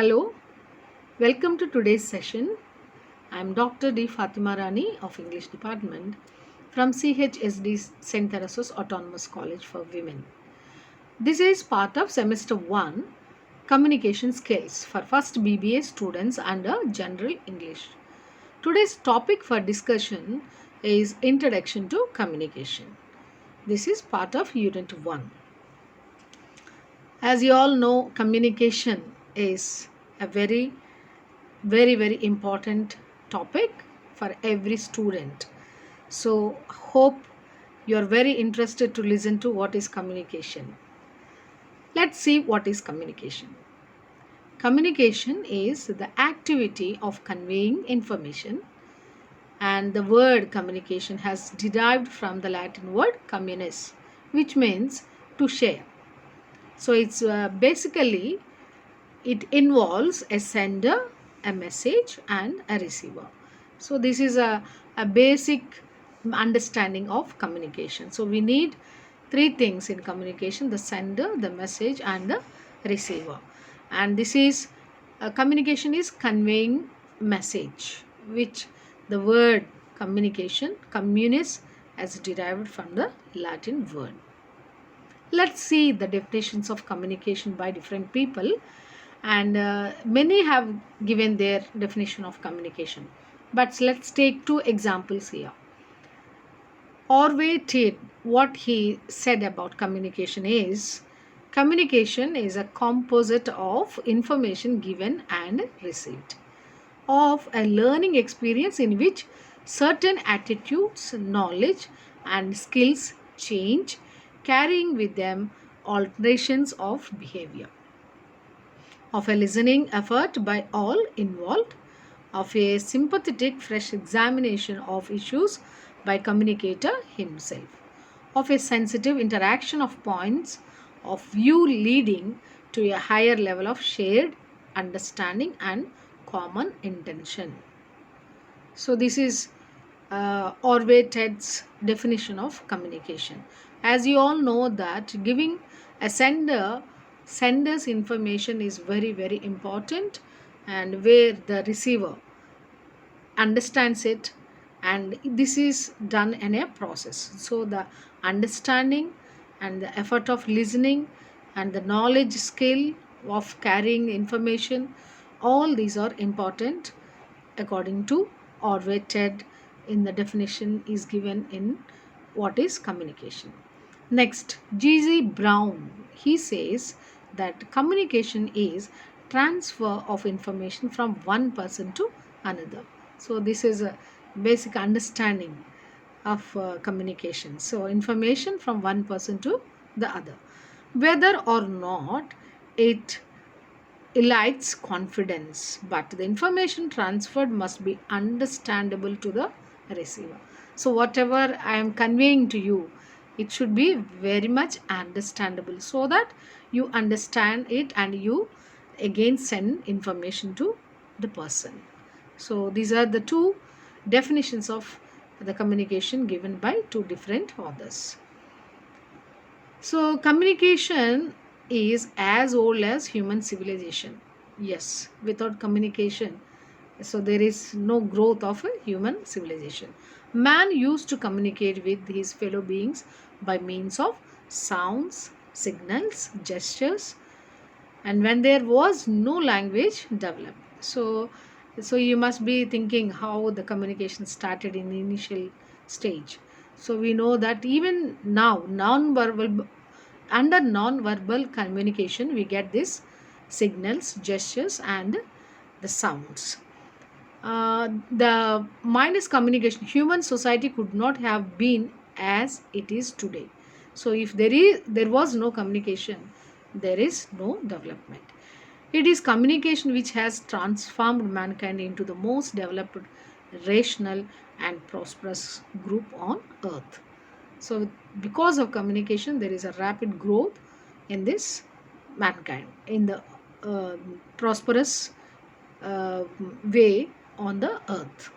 Hello, welcome to today's session. I'm Dr. D. Fatima Rani of English Department from CHSD St. Teresa's Autonomous College for Women. This is part of Semester 1 Communication Skills for first BBA students under General English. Today's topic for discussion is Introduction to Communication. This is part of Unit 1. As you all know, communication is a very important topic for every student. So hope you are very interested to listen to what is communication. Let's see what is communication. Communication is the activity of conveying information, and the word communication has derived from the Latin word communis, which means to share. So it's basically it involves a sender, a message, and a receiver. So this is a basic understanding of communication. So we need three things in communication: the sender, the message, and the receiver. And this is communication is conveying message, which the word communication, communis, as derived from the Latin word. Let's see the definitions of communication by different people, and many have given their definition of communication, but let's take two examples here. Orway Ted, what he said about communication is a composite of information given and received, of a learning experience in which certain attitudes, knowledge, and skills change, carrying with them alterations of behavior, of a listening effort by all involved, of a sympathetic fresh examination of issues by communicator himself, of a sensitive interaction of points of view leading to a higher level of shared understanding and common intention. So this is Orway Ted's definition of communication. As you all know that giving a sender's information is very important, and where the receiver understands it, and this is done in a process. So the understanding and the effort of listening and the knowledge skill of carrying information, all these are important according to Orway Ted. In the definition is given in what is communication. Next, G.Z. Brown, he says that communication is transfer of information from one person to another. So this is a basic understanding of communication. So information from one person to the other, whether or not it elides confidence, but the information transferred must be understandable to the receiver. So whatever I am conveying to you, it should be very much understandable, so that you understand it and you again send information to the person. So these are the two definitions of the communication given by two different authors. So communication is as old as human civilization. Yes, without communication, so there is no growth of a human civilization. Man used to communicate with his fellow beings by means of sounds, signals, gestures, and when there was no language developed. So you must be thinking how the communication started in the initial stage. So we know that even now non-verbal, under non-verbal communication we get this signals, gestures, and the sounds. The minus communication, human society could not have been as it is today. So if there was no communication, there is no development. It is communication which has transformed mankind into the most developed, rational, and prosperous group on earth. So because of communication, there is a rapid growth in this mankind, in the prosperous uh, way on the earth.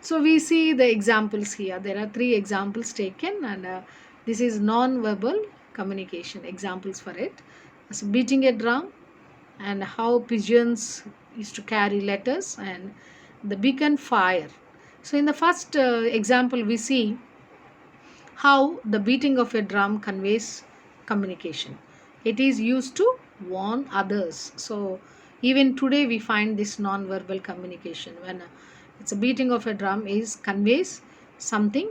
So we see the examples here. There are three examples taken, and this is non-verbal communication examples for it. So beating a drum, and how pigeons used to carry letters, and the beacon fire. So in the first example, we see how the beating of a drum conveys communication. It is used to warn others. So even today we find this non-verbal communication when it's a beating of a drum is conveys something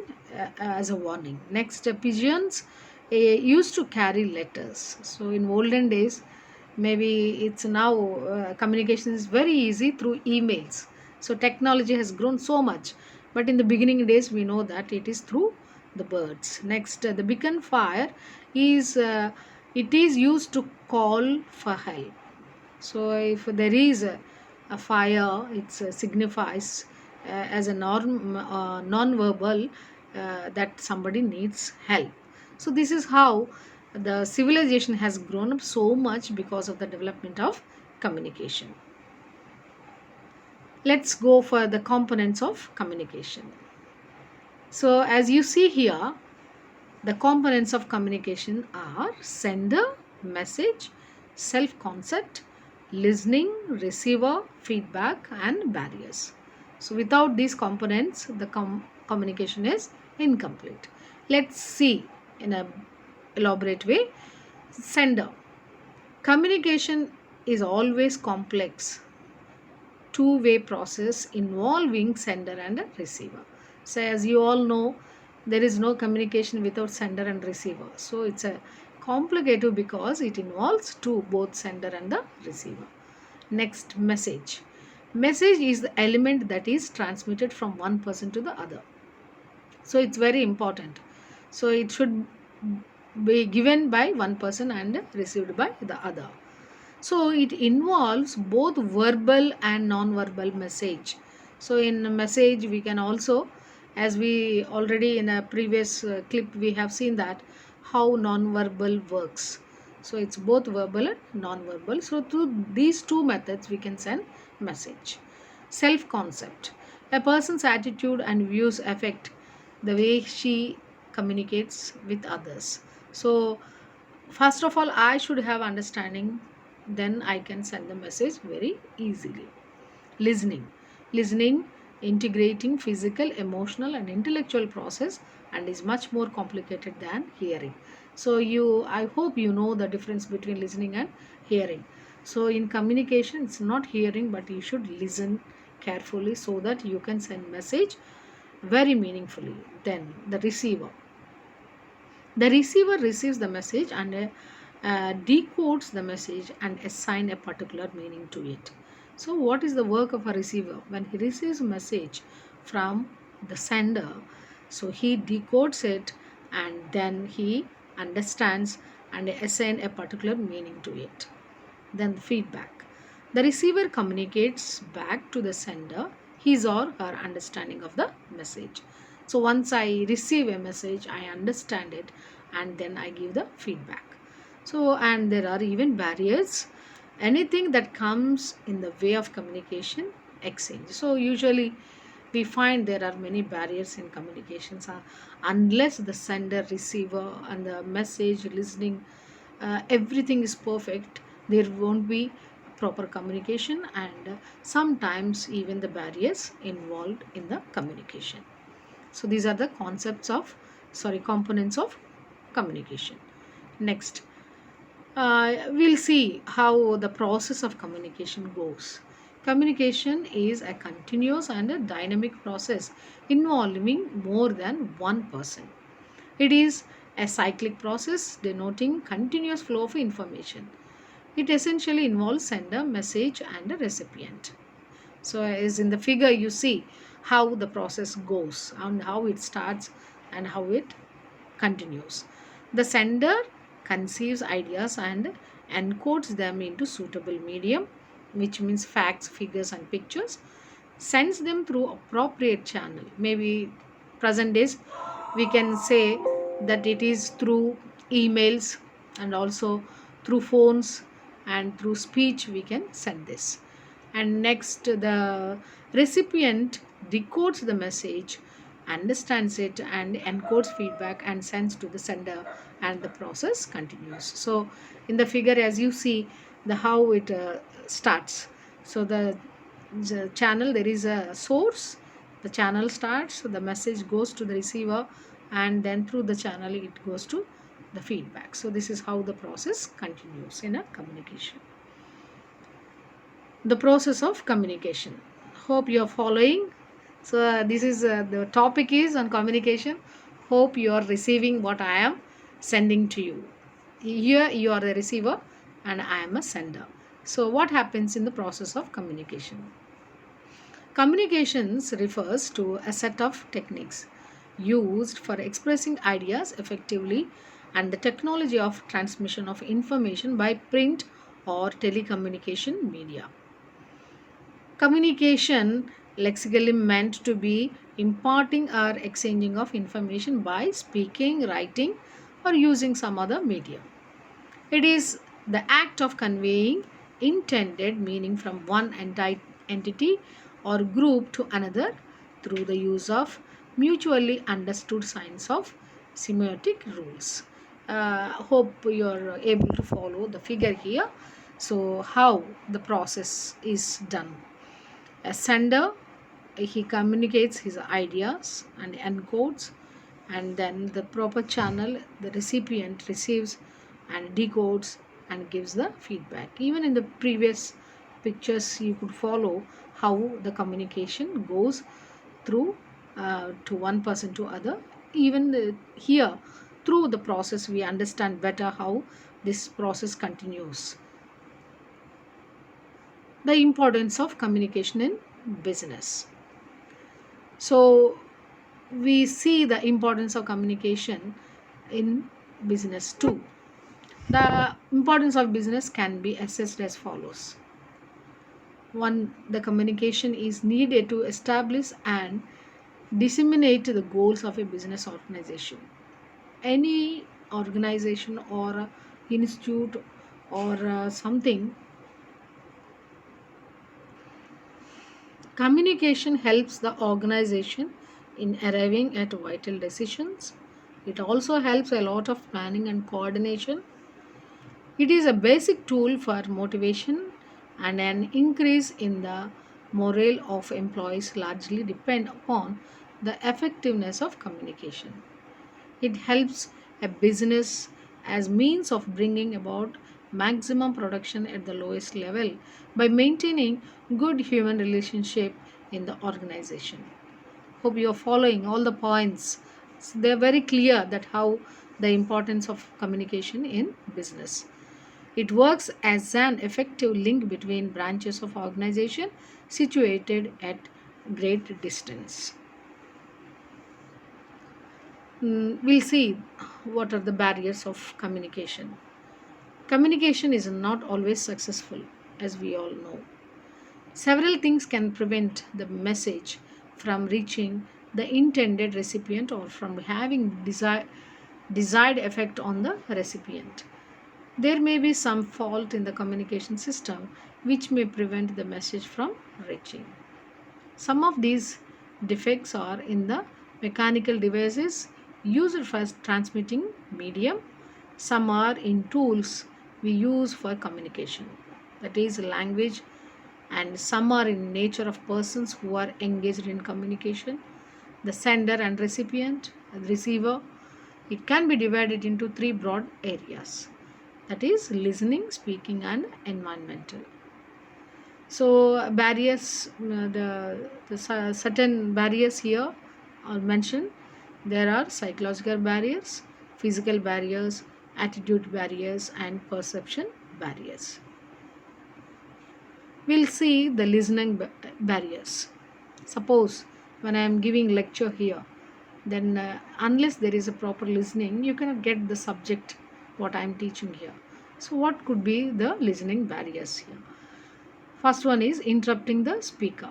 as a warning. Next, pigeons used to carry letters. So in olden days, maybe it's now communication is very easy through emails. So technology has grown so much, but in the beginning days we know that it is through the birds. Next, the beacon fire is it is used to call for help. So if there is a fire, it signifies as a non-verbal that somebody needs help. So this is how the civilization has grown up so much because of the development of communication. Let's go for the components of communication. So as you see here, the components of communication are sender, message, self concept, listening, receiver, feedback, and barriers. So, without these components, the communication is incomplete. Let's see in a elaborate way. Sender. Communication is always complex two-way process involving sender and a receiver. So as you all know, there is no communication without sender and receiver. So it's a complicated because it involves two, both sender and the receiver. Next, message. Message is the element that is transmitted from one person to the other. So it's very important. So it should be given by one person and received by the other. So it involves both verbal and non-verbal message. So in a message we can also, as we already in a previous clip we have seen that how non-verbal works. So it's both verbal and non-verbal. So through these two methods we can send message. Self-concept. A person's attitude and views affect the way she communicates with others. So first of all, I should have understanding, then I can send the message very easily. Listening. Listening, integrating physical, emotional, and intellectual process, and is much more complicated than hearing. So I hope you know the difference between listening and hearing. So in communication, it's not hearing, but you should listen carefully so that you can send message very meaningfully. Then the receiver. The receiver receives the message and decodes the message and assign a particular meaning to it. So what is the work of a receiver? When he receives a message from the sender, so he decodes it and then he understands and assign a particular meaning to it. Then feedback. The receiver communicates back to the sender his or her understanding of the message. So once I receive a message, I understand it and then I give the feedback. So, and there are even barriers. Anything that comes in the way of communication, exchange. So usually we find there are many barriers in communications unless the sender, receiver, and the message listening, everything is perfect. There won't be proper communication, and sometimes even the barriers involved in the communication. So these are the components of communication. Next, we'll see how the process of communication goes. Communication is a continuous and a dynamic process involving more than one person. It is a cyclic process denoting continuous flow of information. It essentially involves sender, message, and a recipient. So as in the figure you see how the process goes and how it starts and how it continues. The sender conceives ideas and encodes them into suitable medium, which means facts, figures, and pictures, sends them through appropriate channel. Maybe present days we can say that it is through emails and also through phones and through speech we can send this. And next, the recipient decodes the message, understands it, and encodes feedback and sends to the sender, and the process continues. So in the figure as you see, the how it starts. So the channel, there is a source, the channel starts, so the message goes to the receiver, and then through the channel it goes to the feedback. So this is how the process continues in a communication. The process of communication, hope you are following. So this is the topic is on communication. Hope you are receiving what I am sending to you. Here you are the receiver and I am a sender. So what happens in the process of communication? Communications refers to a set of techniques used for expressing ideas effectively, and the technology of transmission of information by print or telecommunication media. Communication lexically meant to be imparting or exchanging of information by speaking, writing, or using some other medium. It is the act of conveying intended meaning from one entity or group to another through the use of mutually understood signs of semiotic rules. Hope you're able to follow the figure here. So, how the process is done? A sender, he communicates his ideas and encodes, and then the proper channel, the recipient receives and decodes and gives the feedback. Even in the previous pictures, you could follow how the communication goes through to one person to other. Even here, through the process, we understand better how this process continues. The importance of communication in business. So we see the importance of communication in business too. The importance of business can be assessed as follows. One, the communication is needed to establish and disseminate the goals of a business organization. Any organization or institute or something, communication helps the organization in arriving at vital decisions. It also helps a lot of planning and coordination. It is a basic tool for motivation, and an increase in the morale of employees largely depend upon the effectiveness of communication. It helps a business as means of bringing about maximum production at the lowest level by maintaining good human relationship in the organization. Hope you are following all the points. So they are very clear that how the importance of communication in business. It works as an effective link between branches of organization situated at great distance. We'll see what are the barriers of communication. Communication is not always successful, as we all know. Several things can prevent the message from reaching the intended recipient or from having desired effect on the recipient. There may be some fault in the communication system which may prevent the message from reaching. Some of these defects are in the mechanical devices used for transmitting medium. Some are in tools we use for communication, that is language, and some are in nature of persons who are engaged in communication. The sender and recipient, the receiver, it can be divided into three broad areas, that is listening, speaking, and environmental. So barriers, the certain barriers here are mentioned. There are psychological barriers, physical barriers, attitude barriers, and perception barriers. We'll see the listening barriers. Suppose when I am giving lecture here, then unless there is a proper listening, you cannot get the subject what I am teaching here. So what could be the listening barriers here? First one is interrupting the speaker,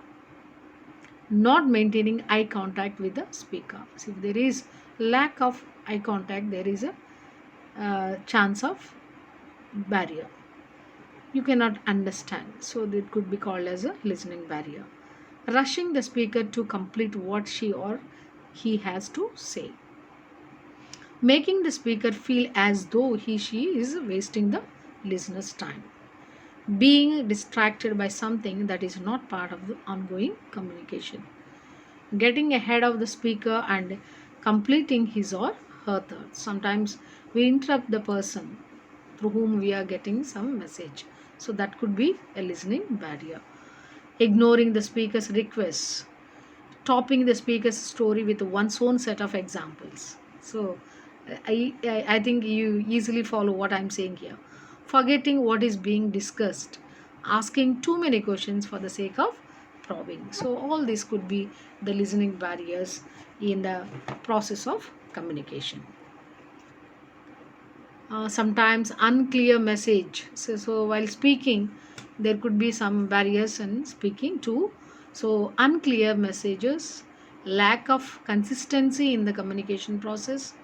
not maintaining eye contact with the speaker. So if there is lack of eye contact, there is a chance of barrier. You cannot understand, so it could be called as a listening barrier. Rushing the speaker to complete what she or he has to say, making the speaker feel as though he she is wasting the listener's time. being distracted by something that is not part of the ongoing communication, getting ahead of the speaker and completing his or her thought. Sometimes we interrupt the person through whom we are getting some message. So that could be a listening barrier. Ignoring the speaker's requests, topping the speaker's story with one's own set of examples. So I think you easily follow what I'm saying here. Forgetting what is being discussed, asking too many questions for the sake of probing. So all this could be the listening barriers in the process of communication. Sometimes unclear message. So while speaking, there could be some barriers in speaking too. So unclear messages, lack of consistency in the communication process,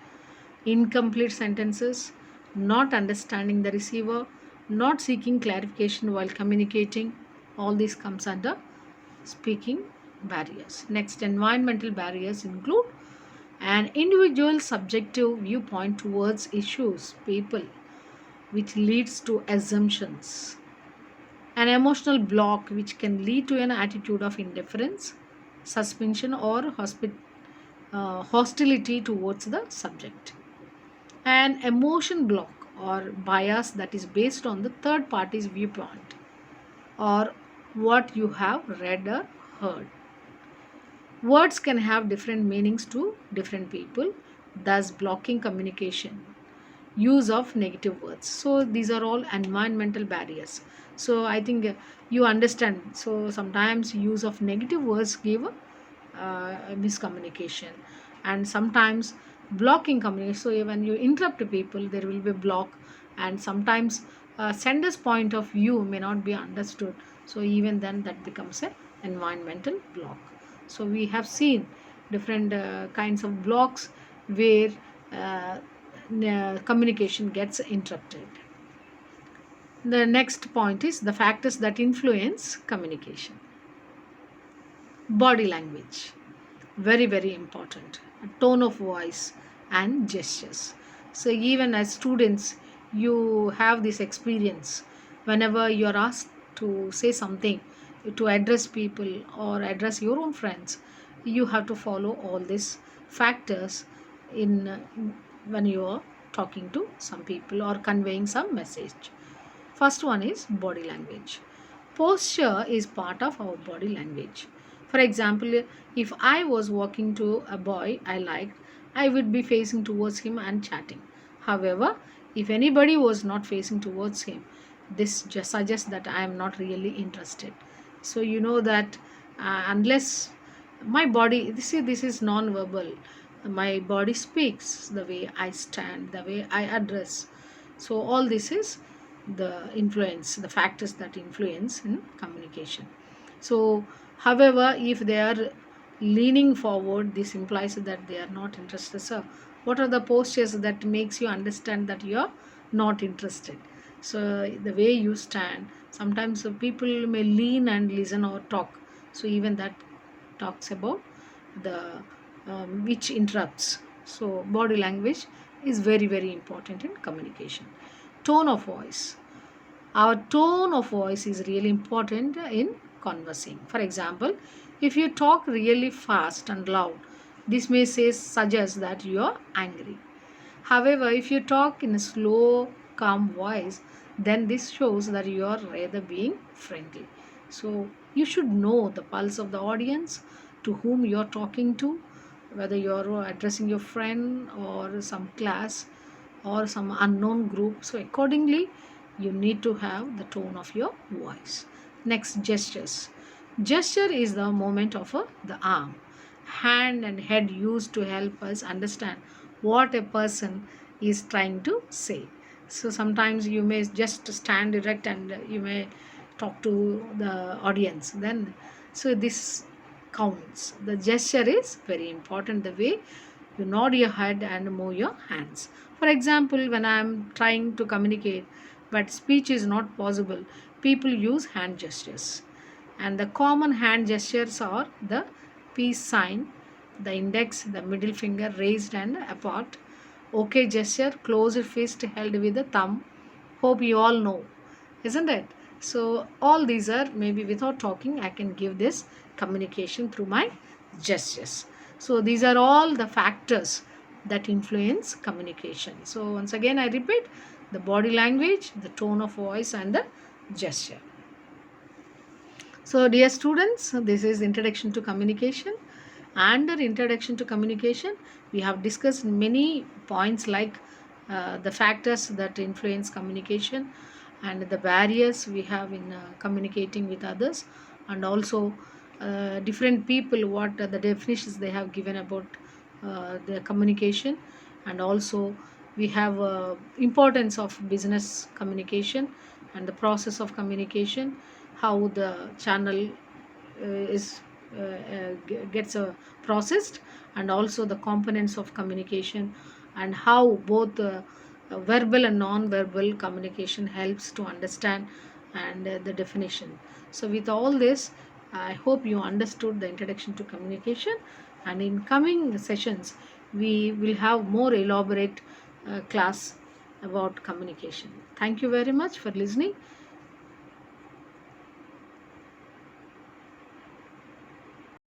incomplete sentences, not understanding the receiver, not seeking clarification while communicating. All this comes under speaking barriers. Next, environmental barriers include an individual subjective viewpoint towards issues, people, which leads to assumptions. An emotional block, which can lead to an attitude of indifference, suspension, or hostility towards the subject. An emotion block or bias that is based on the third party's viewpoint or what you have read or heard. Words can have different meanings to different people, thus blocking communication. Use of negative words. So these are all environmental barriers. So I think you understand. So sometimes use of negative words give miscommunication, and sometimes blocking communication. So when you interrupt people, there will be block, and sometimes sender's point of view may not be understood. So even then, that becomes a environmental block. So we have seen different kinds of blocks where communication gets interrupted. The next point is the factors that influence communication. Body language, very very important. Tone of voice and gestures. So even as students, you have this experience. Whenever you are asked to say something, to address people or address your own friends, you have to follow all these factors in when you are talking to some people or conveying some message. First one is body language. Posture is part of our body language. For example, if I was walking to a boy I liked, I would be facing towards him and chatting. However, if anybody was not facing towards him, this just suggests that I am not really interested. So you know that unless my body, this is non-verbal. My body speaks, the way I stand, the way I address. So all this is the influence, the factors that influence in communication. So however, if they are leaning forward, this implies that they are not interested. So what are the postures that makes you understand that you are not interested? So the way you stand, sometimes people may lean and listen or talk. So even that talks about the which interrupts. So body language is very very important in communication. Tone of voice. Our tone of voice is really important in conversing. For example, if you talk really fast and loud, this may suggest that you are angry. However, if you talk in a slow, calm voice, then this shows that you are rather being friendly. So you should know the pulse of the audience to whom you are talking to, whether you are addressing your friend or some class or some unknown group. So accordingly, you need to have the tone of your voice. Next, gestures. Gesture is the movement of the arm, hand and head used to help us understand what a person is trying to say. So sometimes you may just stand erect and you may talk to the audience. Then, so this counts. The gesture is very important. The way you nod your head and move your hands. For example, when I am trying to communicate but speech is not possible, people use hand gestures. And the common hand gestures are the peace sign, the index, the middle finger raised and apart, OK gesture, closed fist held with the thumb. Hope you all know, isn't it? So all these are, maybe without talking I can give this communication through my gestures. So these are all the factors that influence communication. So once again I repeat, the body language, the tone of voice, and the gesture. So, dear students, this is Introduction to Communication. Under Introduction to Communication, we have discussed many points like the factors that influence communication and the barriers we have in communicating with others, and also different people, what are the definitions they have given about the communication, and also we have importance of business communication and the process of communication, how the channel is gets processed, and also the components of communication, and how both verbal and non-verbal communication helps to understand, and the definition. So with all this, I hope you understood the introduction to communication, and in coming sessions we will have more elaborate class about communication. Thank you very much for listening.